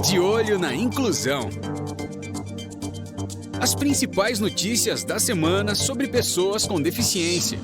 De olho na inclusão. As principais notícias da semana sobre pessoas com deficiência.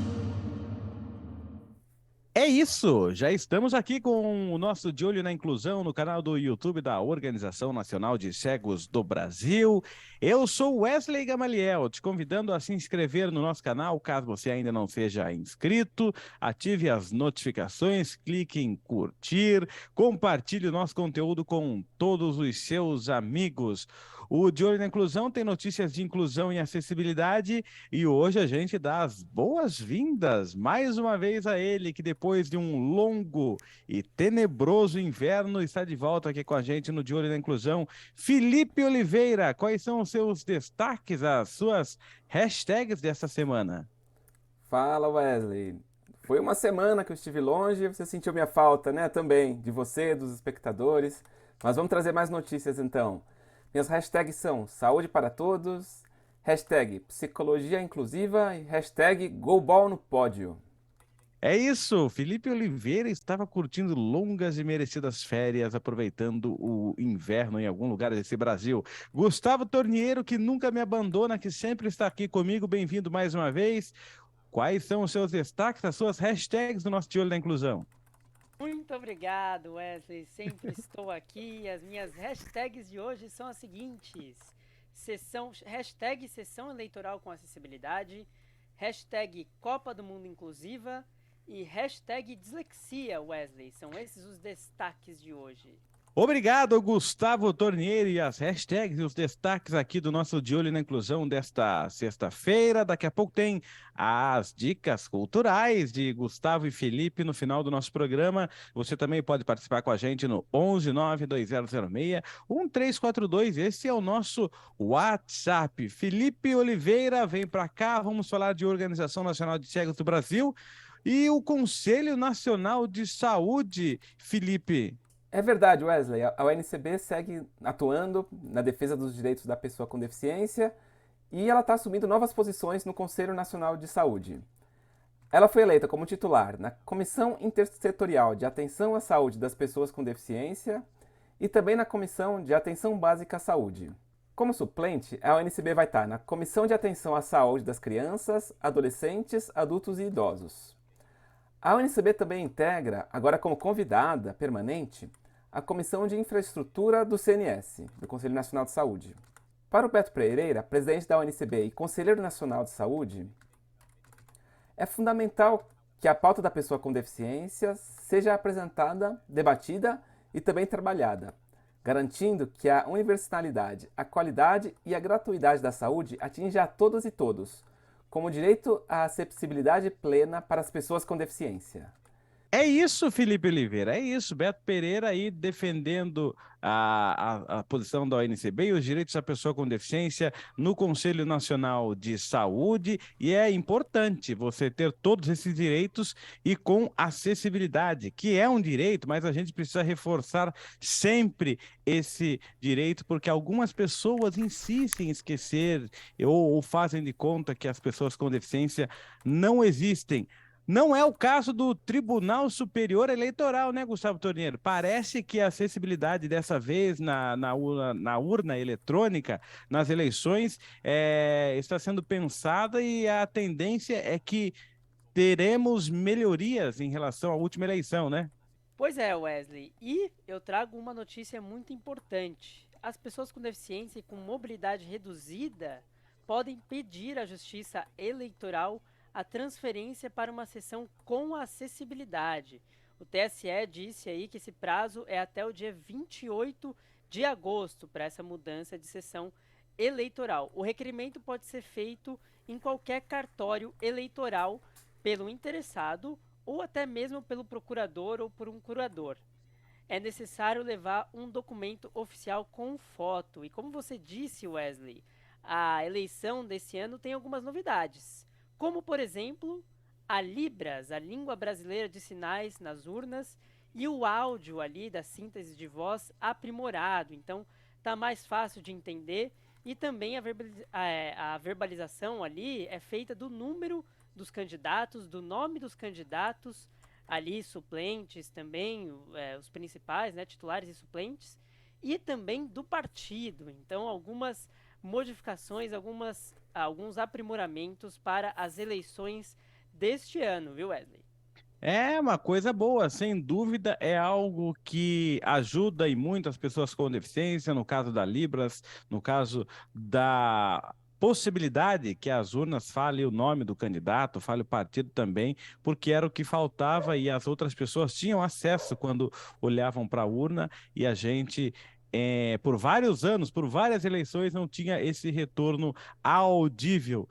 É isso! Já estamos aqui com o nosso De Olho na Inclusão no canal do YouTube da Organização Nacional de Cegos do Brasil. Eu sou Wesley Gamaliel, te convidando a se inscrever no nosso canal, caso você ainda não seja inscrito. Ative as notificações, clique em curtir, compartilhe o nosso conteúdo com todos os seus amigos. O De Olho na Inclusão tem notícias de inclusão e acessibilidade e hoje a gente dá as boas-vindas mais uma vez a ele, que depois de um longo e tenebroso inverno está de volta aqui com a gente no De Olho na Inclusão. Felipe Oliveira, quais são os seus destaques, as suas hashtags dessa semana? Fala, Wesley. Foi uma semana que eu estive longe, você sentiu minha falta, né? Também, de você, dos espectadores. Mas vamos trazer mais notícias então. Minhas hashtags são saúde para todos, hashtag psicologia inclusiva e hashtag golbol no pódio. É isso, Felipe Oliveira estava curtindo longas e merecidas férias, aproveitando o inverno em algum lugar desse Brasil. Gustavo Torniero, que nunca me abandona, que sempre está aqui comigo, bem-vindo mais uma vez. Quais são os seus destaques, as suas hashtags do nosso De Olho na Inclusão? Muito obrigado, Wesley. Sempre estou aqui. As minhas hashtags de hoje são as seguintes: hashtag sessão eleitoral com acessibilidade, hashtag Copa do Mundo Inclusiva e hashtag dislexia, Wesley. São esses os destaques de hoje. Obrigado, Gustavo Tornieri, e as hashtags e os destaques aqui do nosso De Olho na Inclusão desta sexta-feira. Daqui a pouco tem as dicas culturais de Gustavo e Felipe no final do nosso programa. Você também pode participar com a gente no 1192006-1342. Esse é o nosso WhatsApp. Felipe Oliveira, vem para cá, vamos falar de Organização Nacional de Cegos do Brasil e o Conselho Nacional de Saúde, Felipe. É verdade, Wesley. A ONCB segue atuando na defesa dos direitos da pessoa com deficiência e ela está assumindo novas posições no Conselho Nacional de Saúde. Ela foi eleita como titular na Comissão Intersetorial de Atenção à Saúde das Pessoas com Deficiência e também na Comissão de Atenção Básica à Saúde. Como suplente, a ONCB vai estar na Comissão de Atenção à Saúde das Crianças, Adolescentes, Adultos e Idosos. A ONCB também integra, agora como convidada permanente, a Comissão de Infraestrutura do CNS, do Conselho Nacional de Saúde. Para o Beto Pereira, presidente da ONCB e Conselheiro Nacional de Saúde, é fundamental que a pauta da pessoa com deficiência seja apresentada, debatida e também trabalhada, garantindo que a universalidade, a qualidade e a gratuidade da saúde atinja a todas e todos, como direito à acessibilidade plena para as pessoas com deficiência. É isso, Felipe Oliveira, é isso. Beto Pereira aí defendendo a posição da ONCB e os direitos da pessoa com deficiência no Conselho Nacional de Saúde. E é importante você ter todos esses direitos e com acessibilidade, que é um direito, mas a gente precisa reforçar sempre esse direito, porque algumas pessoas insistem em esquecer ou fazem de conta que as pessoas com deficiência não existem. Não é o caso do Tribunal Superior Eleitoral, né, Gustavo Torniero? Parece que a acessibilidade dessa vez na urna eletrônica, nas eleições, está sendo pensada e a tendência é que teremos melhorias em relação à última eleição, né? Pois é, Wesley. E eu trago uma notícia muito importante. As pessoas com deficiência e com mobilidade reduzida podem pedir à Justiça Eleitoral a transferência para uma sessão com acessibilidade. O TSE disse aí que esse prazo é até o dia 28 de agosto para essa mudança de sessão eleitoral. O requerimento pode ser feito em qualquer cartório eleitoral pelo interessado ou até mesmo pelo procurador ou por um curador. É necessário levar um documento oficial com foto. E como você disse, Wesley, a eleição desse ano tem algumas novidades, como, por exemplo, a Libras, a língua brasileira de sinais nas urnas, e o áudio ali da síntese de voz aprimorado. Então, tá mais fácil de entender e também a verbalização ali é feita do número dos candidatos, do nome dos candidatos, ali suplentes também, os principais, né, titulares e suplentes, e também do partido. Então, algumas modificações, alguns aprimoramentos para as eleições deste ano, viu, Wesley? É uma coisa boa, sem dúvida, é algo que ajuda e muito as pessoas com deficiência, no caso da Libras, no caso da possibilidade que as urnas falem o nome do candidato, fale o partido também, porque era o que faltava e as outras pessoas tinham acesso quando olhavam para a urna e a gente. Por vários anos, por várias eleições, não tinha esse retorno audível.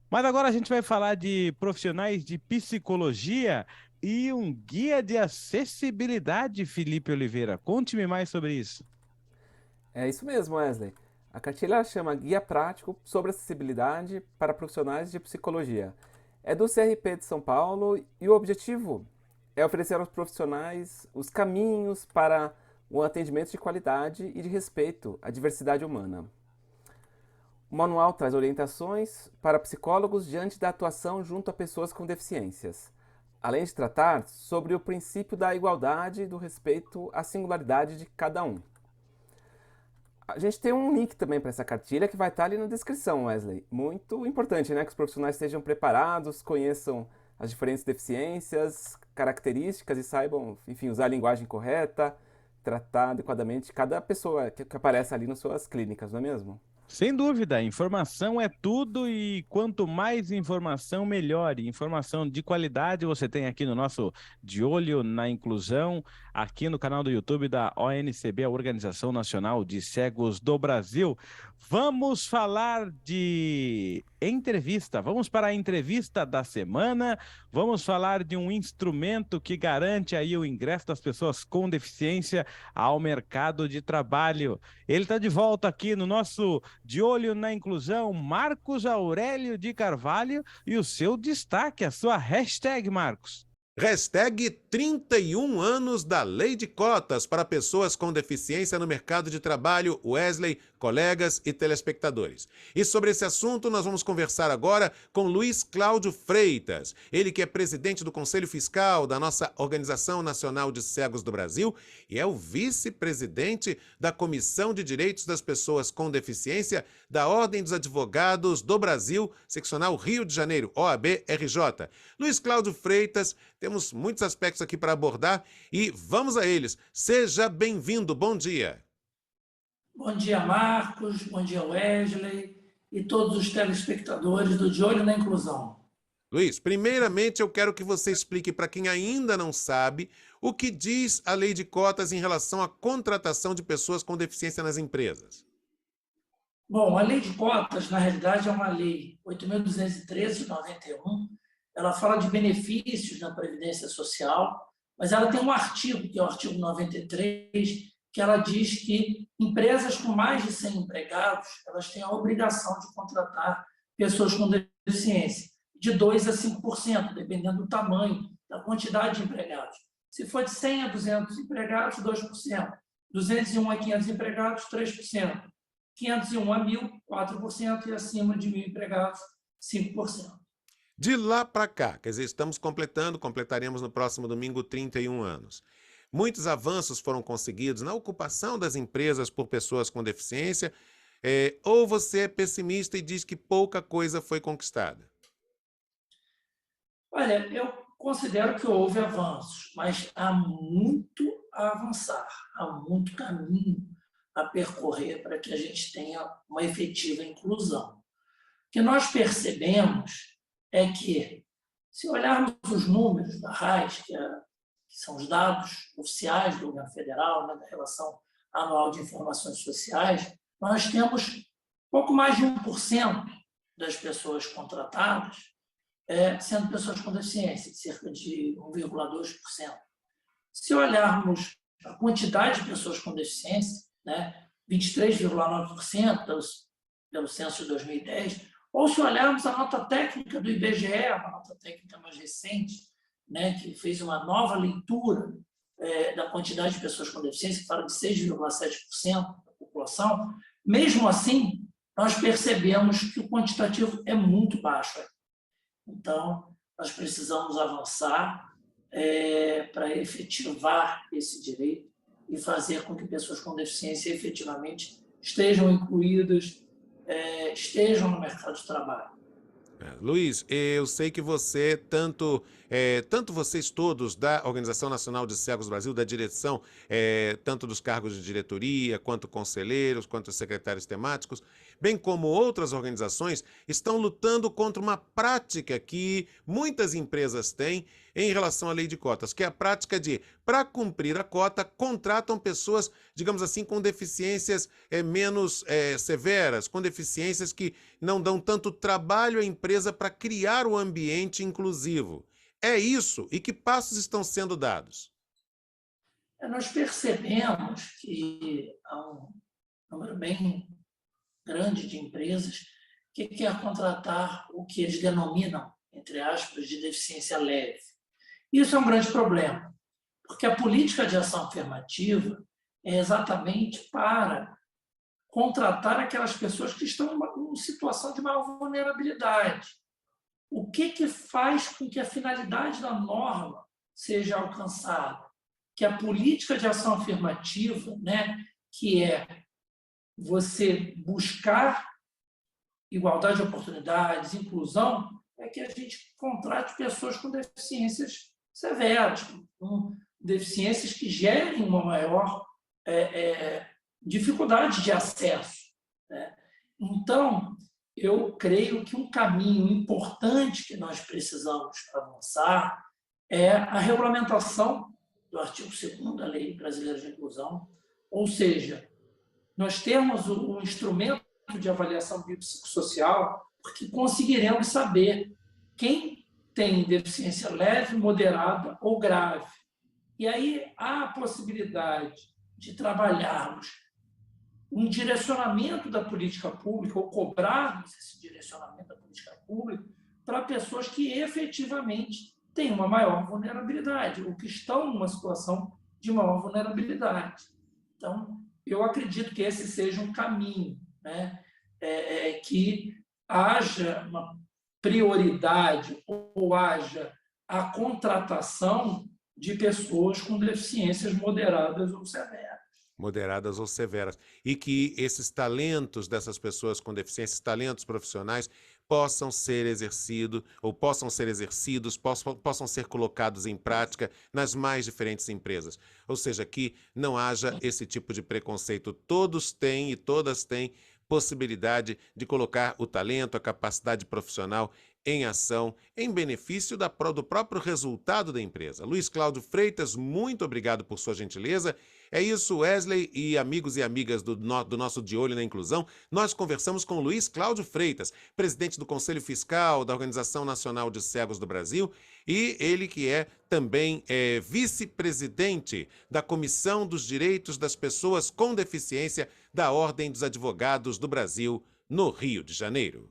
Mas agora a gente vai falar de profissionais de psicologia e um guia de acessibilidade, Felipe Oliveira. Conte-me mais sobre isso. É isso mesmo, Wesley. A cartilha ela chama Guia Prático sobre Acessibilidade para Profissionais de Psicologia. É do CRP de São Paulo e o objetivo é oferecer aos profissionais os caminhos para um atendimento de qualidade e de respeito à diversidade humana. O manual traz orientações para psicólogos diante da atuação junto a pessoas com deficiências, além de tratar sobre o princípio da igualdade e do respeito à singularidade de cada um. A gente tem um link também para essa cartilha que vai estar ali na descrição, Wesley. Muito importante, né? Que os profissionais estejam preparados, conheçam as diferentes deficiências, características e saibam, enfim, usar a linguagem correta, tratar adequadamente cada pessoa que aparece ali nas suas clínicas, não é mesmo? Sem dúvida, informação é tudo e quanto mais informação, melhor. E informação de qualidade você tem aqui no nosso De Olho na Inclusão, aqui no canal do YouTube da ONCB, a Organização Nacional de Cegos do Brasil. Vamos falar de entrevista. Vamos para a entrevista da semana. Vamos falar de um instrumento que garante aí o ingresso das pessoas com deficiência ao mercado de trabalho. Ele está de volta aqui no nosso De Olho na Inclusão, Marcos Aurélio de Carvalho, e o seu destaque, a sua hashtag, Marcos. Hashtag 31 anos da Lei de Cotas para pessoas com deficiência no mercado de trabalho, Wesley, colegas e telespectadores. E sobre esse assunto nós vamos conversar agora com Luiz Cláudio Freitas, ele que é presidente do Conselho Fiscal da nossa Organização Nacional de Cegos do Brasil e é o vice-presidente da Comissão de Direitos das Pessoas com Deficiência da Ordem dos Advogados do Brasil, seccional Rio de Janeiro, OAB-RJ. Luiz Cláudio Freitas, temos muitos aspectos aqui para abordar e vamos a eles. Seja bem-vindo, bom dia. Bom dia, Marcos, bom dia, Wesley e todos os telespectadores do De Olho na Inclusão. Luiz, primeiramente eu quero que você explique para quem ainda não sabe o que diz a Lei de Cotas em relação à contratação de pessoas com deficiência nas empresas. Bom, a Lei de Cotas, na realidade, é uma lei 8.213 de 91. Ela fala de benefícios na Previdência Social, mas ela tem um artigo, que é o artigo 93, que ela diz que empresas com mais de 100 empregados, elas têm a obrigação de contratar pessoas com deficiência, de 2% a 5%, dependendo do tamanho, da quantidade de empregados. Se for de 100 a 200 empregados, 2%. 201 a 500 empregados, 3%. 501 a 1.000, 4%. E acima de 1.000 empregados, 5%. De lá para cá, quer dizer, completaremos no próximo domingo 31 anos. Muitos avanços foram conseguidos na ocupação das empresas por pessoas com deficiência, ou você é pessimista e diz que pouca coisa foi conquistada? Olha, eu considero que houve avanços, mas há muito a avançar, há muito caminho a percorrer para que a gente tenha uma efetiva inclusão. O que nós percebemos é que, se olharmos os números da RAIS, que são os dados oficiais do governo federal, né, da Relação Anual de Informações Sociais, nós temos pouco mais de 1% das pessoas contratadas sendo pessoas com deficiência, cerca de 1,2%. Se olharmos a quantidade de pessoas com deficiência, né, 23,9% pelo censo de 2010, ou se olharmos a nota técnica do IBGE, uma nota técnica mais recente, né, que fez uma nova leitura da quantidade de pessoas com deficiência, que fala de 6,7% da população, mesmo assim, nós percebemos que o quantitativo é muito baixo. Então, nós precisamos avançar para efetivar esse direito e fazer com que pessoas com deficiência efetivamente estejam incluídas, estejam no mercado de trabalho. Luiz, eu sei que você, tanto vocês todos da Organização Nacional de Cegos do Brasil, da direção, tanto dos cargos de diretoria, quanto conselheiros, quanto secretários temáticos, bem como outras organizações, estão lutando contra uma prática que muitas empresas têm em relação à lei de cotas, que é a prática de, para cumprir a cota, contratam pessoas, digamos assim, com deficiências menos severas, com deficiências que não dão tanto trabalho à empresa para criar o ambiente inclusivo. É isso? E que passos estão sendo dados? Nós percebemos que há um número bem grande de empresas que quer contratar o que eles denominam, entre aspas, de deficiência leve. Isso é um grande problema, porque a política de ação afirmativa é exatamente para contratar aquelas pessoas que estão em situação de maior vulnerabilidade. O que faz com que a finalidade da norma seja alcançada? Que a política de ação afirmativa, né, que é você buscar igualdade de oportunidades, inclusão, é que a gente contrate pessoas com deficiências severas, com deficiências que gerem uma maior dificuldade de acesso, né? Então, eu creio que um caminho importante que nós precisamos avançar é a regulamentação do artigo 2º da Lei Brasileira de Inclusão, ou seja, nós temos um instrumento de avaliação biopsicossocial porque conseguiremos saber quem tem deficiência leve, moderada ou grave. E aí há a possibilidade de trabalharmos um direcionamento da política pública ou cobrarmos esse direcionamento da política pública para pessoas que efetivamente têm uma maior vulnerabilidade ou que estão numa situação de maior vulnerabilidade. Então, eu acredito que esse seja um caminho, né? Que haja uma prioridade ou haja a contratação de pessoas com deficiências moderadas ou severas. Moderadas ou severas. E que esses talentos dessas pessoas com deficiências, talentos profissionais, possam ser exercidos, possam ser colocados em prática nas mais diferentes empresas. Ou seja, que não haja esse tipo de preconceito. Todos têm e todas têm possibilidade de colocar o talento, a capacidade profissional em ação, em benefício do próprio resultado da empresa. Luiz Cláudio Freitas, muito obrigado por sua gentileza. É isso, Wesley e amigos e amigas do nosso De Olho na Inclusão. Nós conversamos com Luiz Cláudio Freitas, presidente do Conselho Fiscal da Organização Nacional de Cegos do Brasil, e ele que é também vice-presidente da Comissão dos Direitos das Pessoas com Deficiência da Ordem dos Advogados do Brasil, no Rio de Janeiro.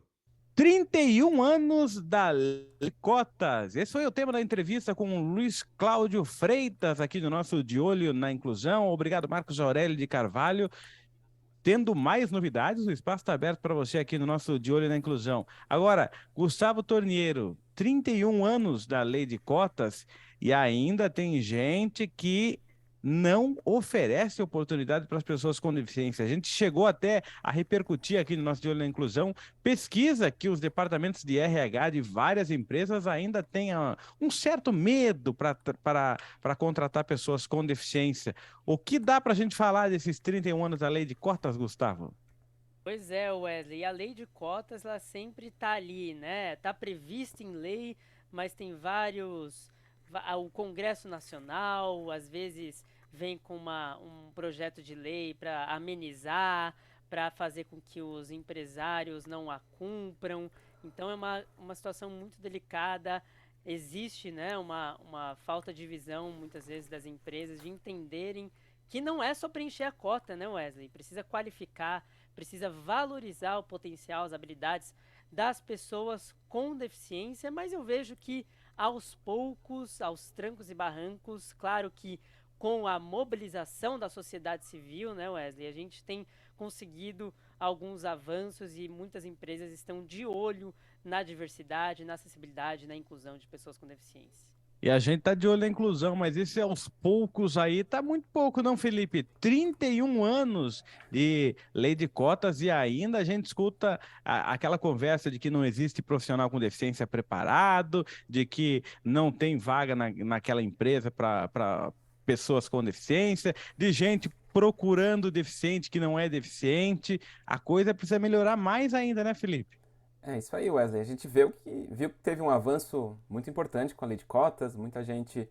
31 anos da Lei de Cotas. Esse foi o tema da entrevista com o Luiz Cláudio Freitas, aqui no nosso De Olho na Inclusão. Obrigado, Marcos Aurélio de Carvalho. Tendo mais novidades, o espaço está aberto para você aqui no nosso De Olho na Inclusão. Agora, Gustavo Torniero, 31 anos da Lei de Cotas e ainda tem gente que não oferece oportunidade para as pessoas com deficiência. A gente chegou até a repercutir aqui no nosso De Olho na Inclusão pesquisa que os departamentos de RH de várias empresas ainda têm um certo medo para contratar pessoas com deficiência. O que dá para a gente falar desses 31 anos da Lei de Cotas, Gustavo? Pois é, Wesley, a lei de cotas ela sempre está ali, né? Está prevista em lei, mas tem vários... O Congresso Nacional, às vezes, vem com um projeto de lei para amenizar, para fazer com que os empresários não a cumpram. Então, é uma situação muito delicada. Existe, né, uma falta de visão, muitas vezes, das empresas de entenderem que não é só preencher a cota, né, Wesley? Precisa qualificar, precisa valorizar o potencial, as habilidades das pessoas com deficiência, mas eu vejo que aos poucos, aos trancos e barrancos, claro que com a mobilização da sociedade civil, né, Wesley, a gente tem conseguido alguns avanços e muitas empresas estão de olho na diversidade, na acessibilidade, na inclusão de pessoas com deficiência. E a gente tá de olho na inclusão, mas esse aos poucos aí tá muito pouco, não, Felipe? 31 anos de lei de cotas e ainda a gente escuta aquela conversa de que não existe profissional com deficiência preparado, de que não tem vaga naquela empresa para pessoas com deficiência, de gente procurando deficiente que não é deficiente. A coisa precisa melhorar mais ainda, né, Felipe? É isso aí, Wesley. A gente viu que teve um avanço muito importante com a lei de cotas, muita gente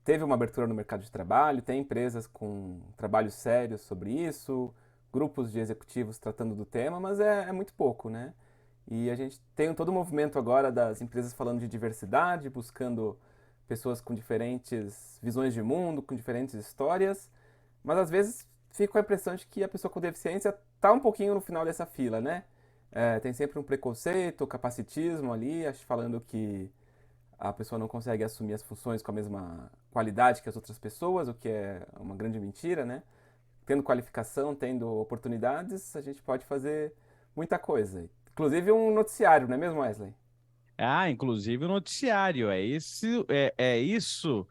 teve uma abertura no mercado de trabalho, tem empresas com trabalhos sérios sobre isso, grupos de executivos tratando do tema, mas é muito pouco, né? E a gente tem todo um movimento agora das empresas falando de diversidade, buscando pessoas com diferentes visões de mundo, com diferentes histórias, mas às vezes fica com a impressão de que a pessoa com deficiência está um pouquinho no final dessa fila, né? Tem sempre um preconceito, capacitismo ali, falando que a pessoa não consegue assumir as funções com a mesma qualidade que as outras pessoas, o que é uma grande mentira, né? Tendo qualificação, tendo oportunidades, a gente pode fazer muita coisa. Inclusive um noticiário, não é mesmo, Wesley? Ah, inclusive o noticiário. É isso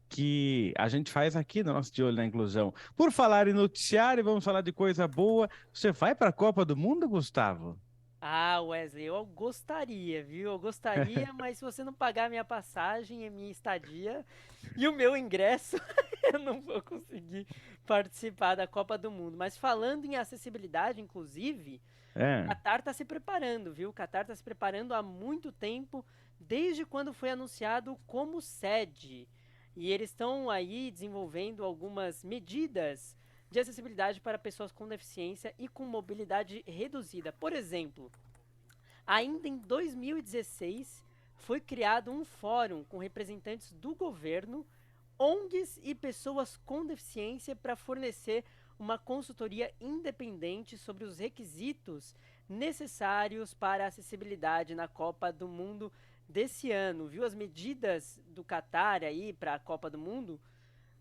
que a gente faz aqui no nosso De Olho na Inclusão. Por falar em noticiário, vamos falar de coisa boa. Você vai para a Copa do Mundo, Gustavo? Ah, Wesley, eu gostaria, viu? Eu gostaria, mas se você não pagar a minha passagem, a minha estadia e o meu ingresso, eu não vou conseguir participar da Copa do Mundo. Mas falando em acessibilidade, inclusive, o É. Qatar está se preparando, viu? O Qatar está se preparando há muito tempo, desde quando foi anunciado como sede. E eles estão aí desenvolvendo algumas medidas de acessibilidade para pessoas com deficiência e com mobilidade reduzida. Por exemplo, ainda em 2016 foi criado um fórum com representantes do governo, ONGs e pessoas com deficiência para fornecer uma consultoria independente sobre os requisitos necessários para a acessibilidade na Copa do Mundo desse ano, viu? As medidas do Qatar aí para a Copa do Mundo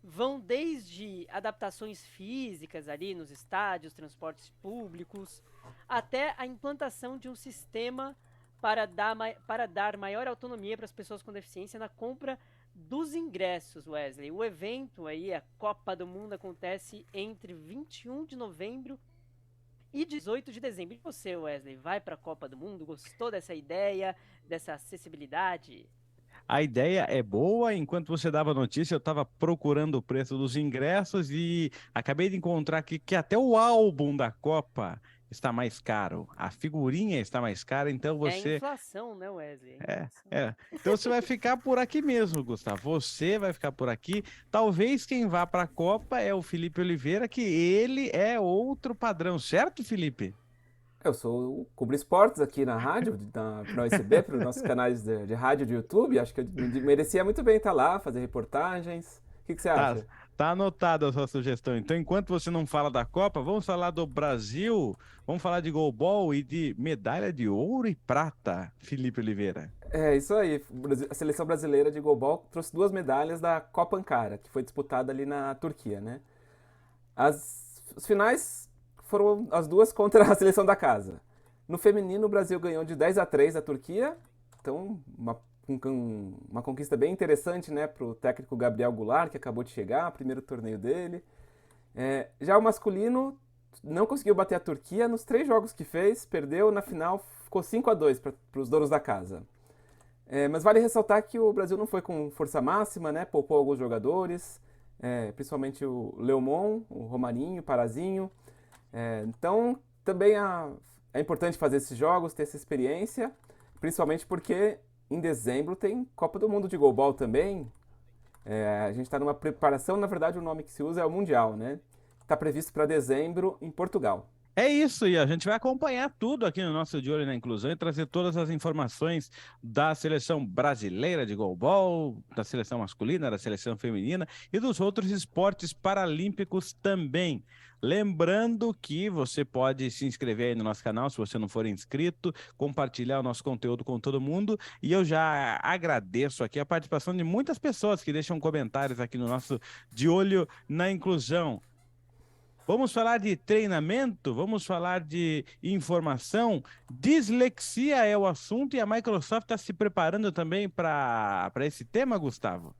vão desde adaptações físicas ali nos estádios, transportes públicos, até a implantação de um sistema para dar maior autonomia para as pessoas com deficiência na compra dos ingressos, Wesley. O evento aí, a Copa do Mundo, acontece entre 21 de novembro e 18 de dezembro. E você, Wesley, vai para a Copa do Mundo? Gostou dessa ideia, dessa acessibilidade? A ideia é boa. Enquanto você dava notícia, eu estava procurando o preço dos ingressos e acabei de encontrar aqui que até o álbum da Copa está mais caro. A figurinha está mais cara, então É a você. inflação, né, Wesley? É a É, inflação. é. Então você vai ficar por aqui mesmo, Gustavo. Você vai ficar por aqui. Talvez quem vá para a Copa é o Felipe Oliveira, que ele é outro padrão, certo, Felipe? Eu sou o Cubro Esportes aqui na rádio, para o USB, para os nossos canais de rádio de YouTube. Acho que eu merecia muito bem estar lá, fazer reportagens. O que você Tá, acha? tá anotada a sua sugestão. Então, enquanto você não fala da Copa, vamos falar do Brasil, vamos falar de goalball e de medalha de ouro e prata, Felipe Oliveira. É isso aí. A seleção brasileira de goalball trouxe 2 medalhas da Copa Ankara, que foi disputada ali na Turquia, né? As finais foram as duas contra a seleção da casa. No feminino, o Brasil ganhou de 10-3 da Turquia, então uma conquista bem interessante, né, para o técnico Gabriel Goulart, que acabou de chegar, primeiro torneio dele. Já o masculino não conseguiu bater a Turquia nos 3 jogos que fez, perdeu, na final ficou 5-2 para os donos da casa. Mas vale ressaltar que o Brasil não foi com força máxima, né, poupou alguns jogadores, principalmente o Leomon, o Romarinho, o Parazinho. Então, também é importante fazer esses jogos, ter essa experiência, principalmente porque em dezembro tem Copa do Mundo de Goalball também. A gente está numa preparação, na verdade o nome que se usa é o Mundial, né? Está previsto para dezembro em Portugal. É isso, e a gente vai acompanhar tudo aqui no nosso De Olho na Inclusão e trazer todas as informações da seleção brasileira de goalball, da seleção masculina, da seleção feminina e dos outros esportes paralímpicos também. Lembrando que você pode se inscrever aí no nosso canal, se você não for inscrito, compartilhar o nosso conteúdo com todo mundo. E eu já agradeço aqui a participação de muitas pessoas que deixam comentários aqui no nosso De Olho na Inclusão. Vamos falar de treinamento, vamos falar de informação. Dislexia é o assunto e a Microsoft está se preparando também para esse tema, Gustavo?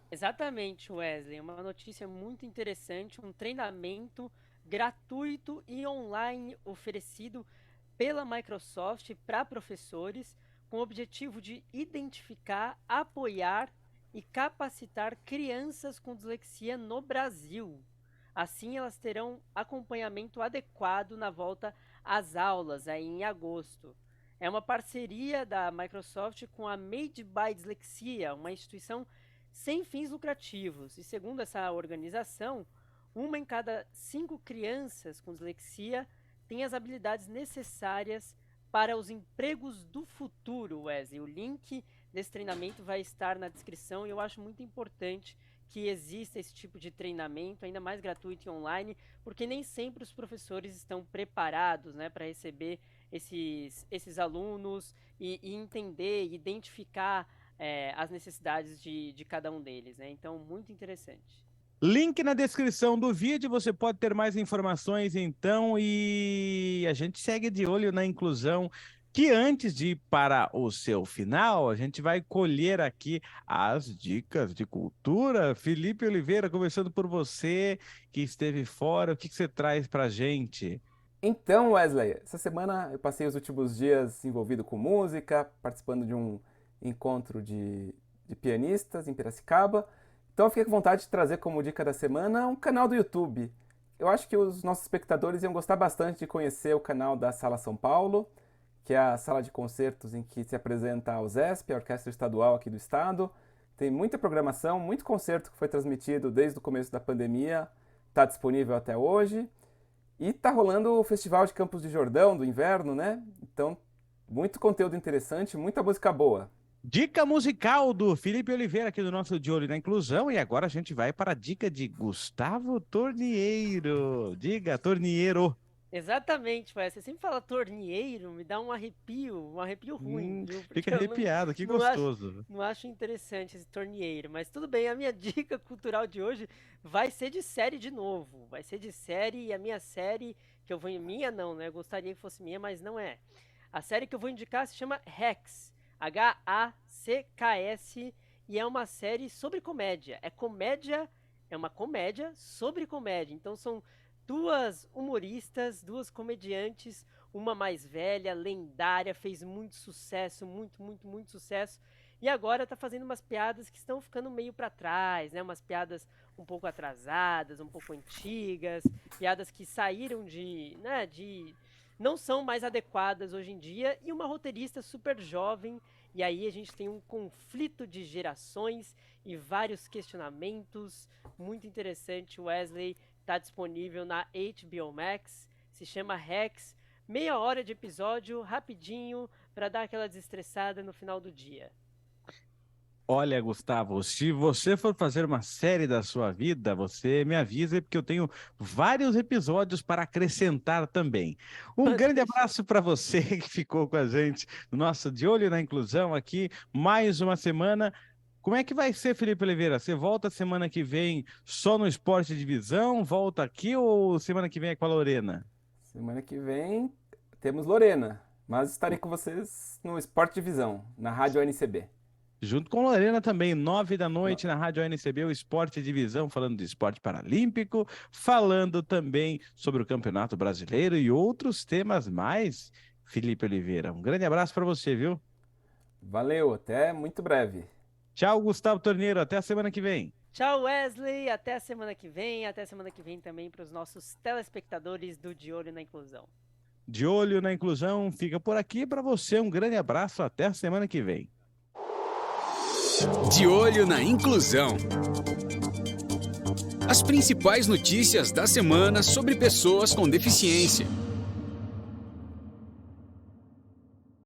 Exatamente, Wesley. Uma notícia muito interessante, um treinamento gratuito e online oferecido pela Microsoft para professores, com o objetivo de identificar, apoiar e capacitar crianças com dislexia no Brasil. Assim, elas terão acompanhamento adequado na volta às aulas aí em agosto. É uma parceria da Microsoft com a Made by Dyslexia, uma instituição sem fins lucrativos. E segundo essa organização, 1 em cada 5 crianças com dislexia tem as habilidades necessárias para os empregos do futuro, Wesley. O link desse treinamento vai estar na descrição e eu acho muito importante que exista esse tipo de treinamento, ainda mais gratuito e online, porque nem sempre os professores estão preparados, né, para receber esses alunos e entender, identificar as necessidades de cada um deles, né? Então, muito interessante. Link na descrição do vídeo, você pode ter mais informações então, e a gente segue de olho na inclusão, que antes de ir para o seu final, a gente vai colher aqui as dicas de cultura. Felipe Oliveira, começando por você, que esteve fora, o que você traz para a gente? Então, Wesley, essa semana eu passei os últimos dias envolvido com música, participando de um encontro de pianistas em Piracicaba. Então eu fiquei com vontade de trazer como dica da semana um canal do YouTube. Eu acho que os nossos espectadores iam gostar bastante de conhecer o canal da Sala São Paulo, que é a sala de concertos em que se apresenta a USESP, a Orquestra Estadual aqui do estado. Tem muita programação, muito concerto que foi transmitido desde o começo da pandemia, está disponível até hoje. E está rolando o Festival de Campos de Jordão do inverno, né? Então, muito conteúdo interessante, muita música boa. Dica musical do Felipe Oliveira aqui do nosso De Olho na Inclusão, e agora a gente vai para a dica de Gustavo Tornieiro. Diga, Tornieiro. Exatamente, você sempre fala tornieiro, me dá um arrepio ruim, viu? Porque Fica eu arrepiado, que não gostoso. não acho interessante esse tornieiro, mas tudo bem, a minha dica cultural de hoje vai ser de série de novo, vai ser de série, e a minha série, que eu vou... Minha não, né? Eu gostaria que fosse minha, mas não é. A série que eu vou indicar se chama Hacks, Hacks, e é uma série sobre comédia. É uma comédia sobre comédia, então são 2 humoristas, 2 comediantes, uma mais velha, lendária, fez muito sucesso, muito sucesso, e agora tá fazendo umas piadas que estão ficando meio para trás, né? Umas piadas um pouco atrasadas, um pouco antigas, piadas que saíram não são mais adequadas hoje em dia, e uma roteirista super jovem, e aí a gente tem um conflito de gerações e vários questionamentos, muito interessante. Wesley, está disponível na HBO Max, se chama Hacks, meia hora de episódio, rapidinho, para dar aquela desestressada no final do dia. Olha, Gustavo, se você for fazer uma série da sua vida, você me avisa, porque eu tenho vários episódios para acrescentar também. Um grande abraço para você que ficou com a gente no nosso De Olho na Inclusão aqui, mais uma semana. Como é que vai ser, Felipe Oliveira? Você volta semana que vem só no Esporte Divisão? Volta aqui ou semana que vem é com a Lorena? Semana que vem temos Lorena, mas estarei com vocês no Esporte Divisão, na Rádio ONCB. Junto com Lorena também, 9 da noite na Rádio ONCB, o Esporte Divisão, falando de esporte paralímpico, falando também sobre o Campeonato Brasileiro e outros temas mais. Felipe Oliveira, um grande abraço para você, viu? Valeu, até muito breve. Tchau, Gustavo Tornieiro, até a semana que vem. Tchau, Wesley, até a semana que vem também para os nossos telespectadores do De Olho na Inclusão. De Olho na Inclusão fica por aqui. Para você, um grande abraço, até a semana que vem. De Olho na Inclusão. As principais notícias da semana sobre pessoas com deficiência.